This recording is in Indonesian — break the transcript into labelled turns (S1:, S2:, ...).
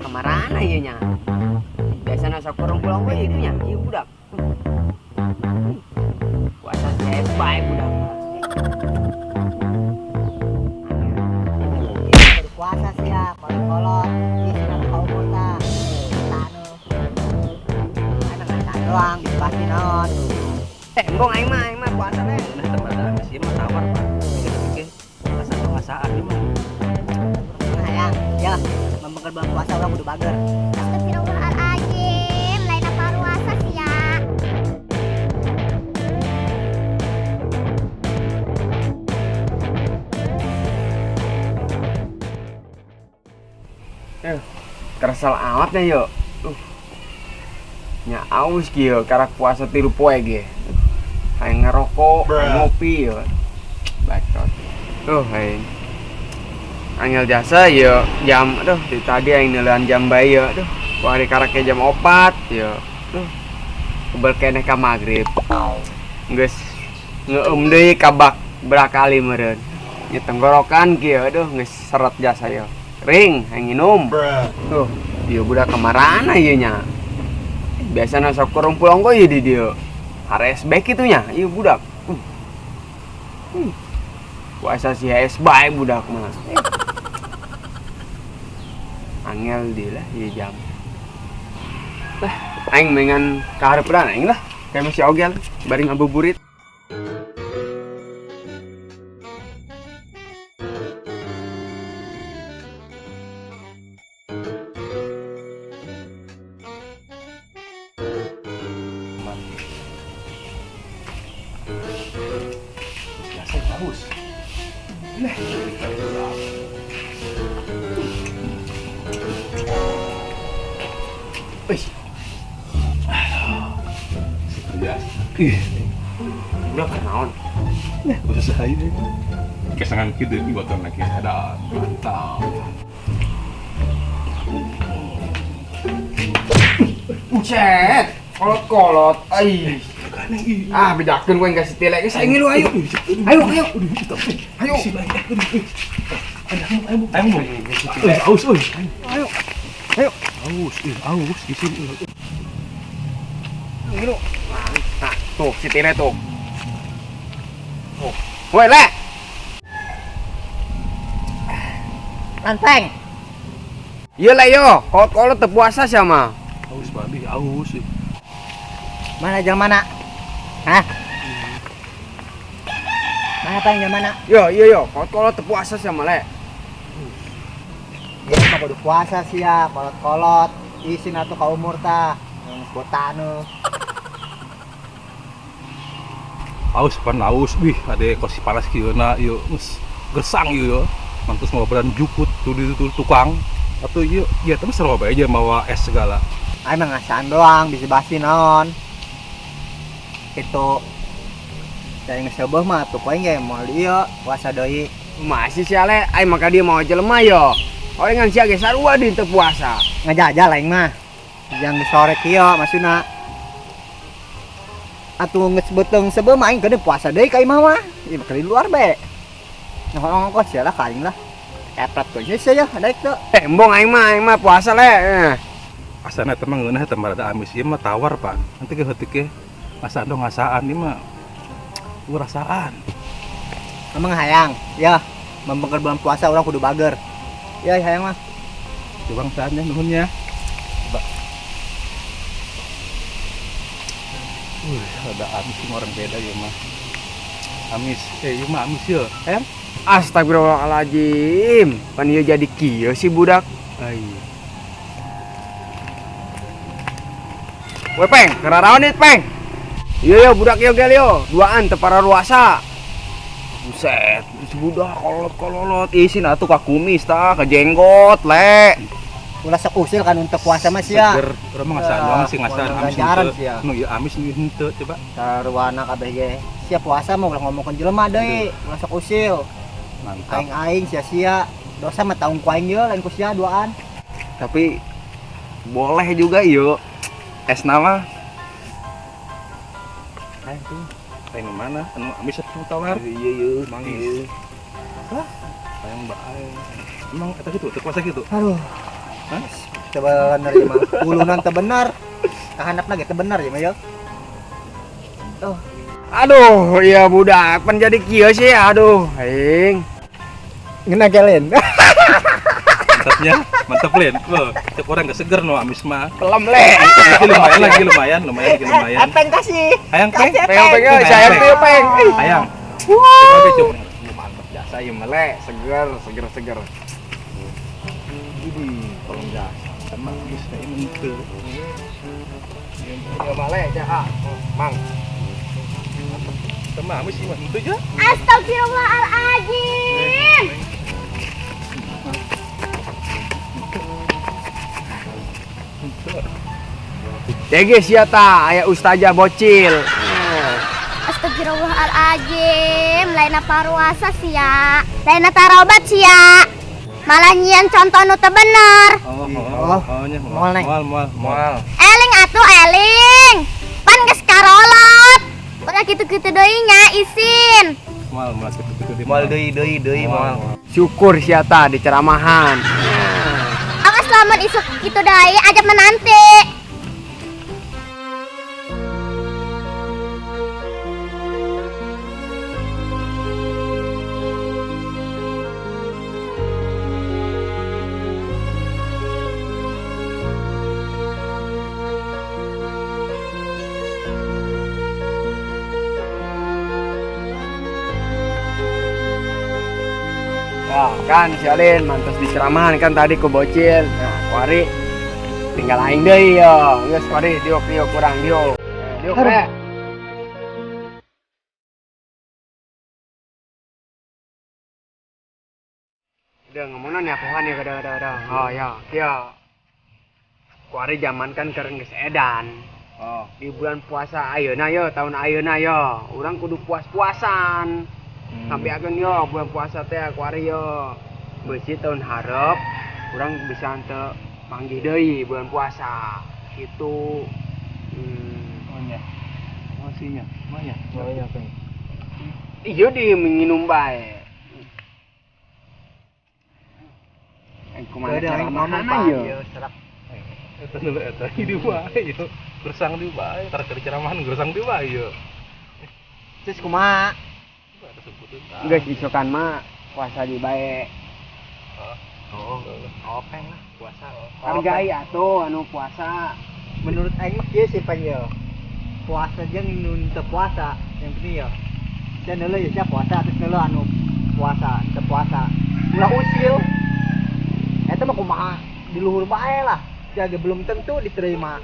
S1: kemarahan ieu nya. Biasana sok kurang pulang we itu nya, ieu budak. Puasa teh bae budak.
S2: Puasa sih ya, kolot-kolot, isi nanti kau multa, tanu, ada nggak doang, pasti non.
S1: Embong aing mah puasa teh.
S3: Nah tempat sih mah tawar Pak. Bikin asal pengasaan ini mah.
S2: Nah ya, membengkel bulan puasa orang udah bager.
S4: Astagfirullahaladzim, lain apa puasa sih ya?
S1: Kersal amat nya yo. Nya aus kieu karek puasa 3 poe ge. Hayang ngerokok, ngopi yo. Bacot. Hayang angel jasa yo jam di tadi aing neulean jam bae yo. Ku hari karake jam 4 yo. Kebel keneh ka magrib. Geus ngeueum deui kabak berakali meureun. Nya tenggorokan kieu geus seret jasa yo. Ring, hayang nginum. Ieu budak kemarahan ieu nya. Biasana sok kurang pulang kok ieu di dieu. Hares baik itu nya, ieu budak. Puasa si haes bae budak mah. Angel di lah ieu jam. Lah, aing mengan ka hareupeun aing lah. Kayak masih ogel bari ngabuburit.
S3: Biasa haus.
S1: Budak kenaon?
S3: Usaha ini. Kesangan kieu di botol lagi ada mantap.
S1: Buset, kolot-kolot. Bedakeun we kasih tele ge saing lu ayo. Ayo. Ayo.
S3: Aus euy.
S1: Ayo.
S3: Aus di sini.
S1: Ngilu. Nah, tuh si tele tuh. Woi, Le.
S2: Lanteng,
S1: Ieu Le yo, kolot-kolot teu puasa sia mah.
S3: Aus babi, aus.
S2: mana jam mana? Hah? Mana apa yang jam mana?
S1: Yo, kolot-kolot teu puasa sia mah Le.
S2: Ya mah kudu puasa sih ya, kolot-kolot, isi nanti kau multa, yang botanu.
S3: Aus pan aus, wih ade kosi panas kieu na ieu geus gersang ieu. Mantus mau beran jukut tuh di tukang. Atau ieu ya tapi seru bae aja mawa es segala.
S2: Aing mah ngasaan doang, bisa basi non. Itu saya ngesebeuh mah tuh poe ge moal ieu puasa deui.
S1: Masih sia Le, ai maka dia mau jelema yo. Orengan sia ge sarua di teu puasa.
S2: Ngajajal aing mah. Yang sore kieu maksudna. Atuh geus beuteung sebeuh mah aing keudeuh puasa deui ka imah mah. Ieu di luar bae. Ngongkos sia lah kaling lah. Epret kok sia ya, daek teu.
S1: Embong aing mah puasa Le.
S3: Asana teh mah ngeunah teh marada amis ieu mah tawar Pak. Nanti ke heutik ge ngasaan dong ngasaan ieu mah urasaan.
S2: Emang hayang, ya membengkel bulan puasa orang kudu bager. Ya hayang mah.
S3: Coba saatnya nuhunnya. Coba. Ada amis ini orang beda ya mah. Amis, ieu mah amis ya, em.
S1: Astagfirullahaladzim. Pan ieu jadi kieu si budak. Ai. Woi Peng, keraraon dit Peng. Yo budak yo gel yo, duaan teu para ruasa. Buset, si budak kolot-kolot isin atuh ka kumis tah, ka jenggot Le.
S2: Ulah sok usil kan untuk puasa mah sia.
S3: Seger, urang mah ngasaan doang sih ngasaan amis
S2: ganjaran
S3: henteu.
S2: sia.
S3: Nu ieu amis nu henteu coba.
S2: Sarwana kabeh ge. Sia puasa mah ulah ngomongkeun jelema deui, ulah sok usil.
S3: Mantap.
S2: Aing sia-sia dosa mah taung ku aing ye lain ku sia duaan.
S1: Tapi boleh juga yuk. Es nama.
S3: Aing tuh. Aing mana? Anu amis atuh tawar.
S1: Iya.
S3: Manggis. Hah? Sayang bae. Emang eta kitu, teu kuasa kitu.
S2: Aduh.
S3: Hah?
S2: bener ya mah. Ulunan teu bener. Kahandap lagi teu bener ya mah ya. Tuh,
S1: Aduh, iya budak pan jadi kieu sih aduh aing.
S2: ngena kelen.
S3: Mantap Lin. Loh, tiap orang gak seger no amis mah.
S1: Pelem le.
S3: Lumayan.
S2: Apeng kasih.
S3: Ayang peng.
S1: Peng saya teh peng.
S3: Ayang. Oke, coba.
S1: Mantap jasa ieu mah le, seger.
S3: Ini tolong gas. Sama bisa ini ke.
S1: Ieu mah le jaha. Mang.
S3: Sama amis sih mah itu aja.
S4: Astagfirullahaladzim.
S1: Dege siata aya ustazah bocil.
S4: Astagfirullahaladzim. Laina paruasa sia. Laina tarobat sia. Malah nyian contoh nu teu bener.
S2: Moal, Neng.
S3: Moal.
S4: Eling atuh eling. Pan geus karolot. Udah kitu-kitu deui nya isin.
S3: Moal gitu di
S2: Moal deui moal.
S1: Syukur siata di ceramahan.
S4: Awas lamun isuk kitu deui ajak menanti.
S1: Ya kan si Alin mantas di ceramahan kan tadi ku bocil. Nah, kuari tinggal aing deui ya. Geus kuari diuk kurang diuk. Diuk we. Udah ngomongna nih apohan ya kada. Oh ya, kieu. Kuari zaman kan keur geus edan.
S3: Oh.
S1: Di bulan puasa ayeuna yo, tahun ayeuna yo. Urang kudu puas-puasan. Sampai agen yo bulan puasa teh kuari yo. Beusi tahun harap urang bisa teu panggih deui bulan puasa. Gitu.
S3: Oh nya. Masihnya. Maya.
S2: Oh iya, Peng.
S1: Iya di minum bae. Kumaha cara mana yo?
S2: Serap.
S3: Eta dulu eta di wae yo. Gersang di wae, tar keur ceramahan gersang di wae yo.
S2: Terus kumaha?
S1: Geus isokan mah puasa di bae.
S3: Oh, peng lah puasa.
S1: Hargai atuh anu puasa.
S2: Menurut aing mah kieu sih Peng ya. Puasa jeung nu teu puasa yang penting ya. Dan heula ya sia puasa terus heula anu puasa, teu puasa. Ulah usil. Eta mah kumaha? Di luhur bae lah. Jaga belum tentu diterima.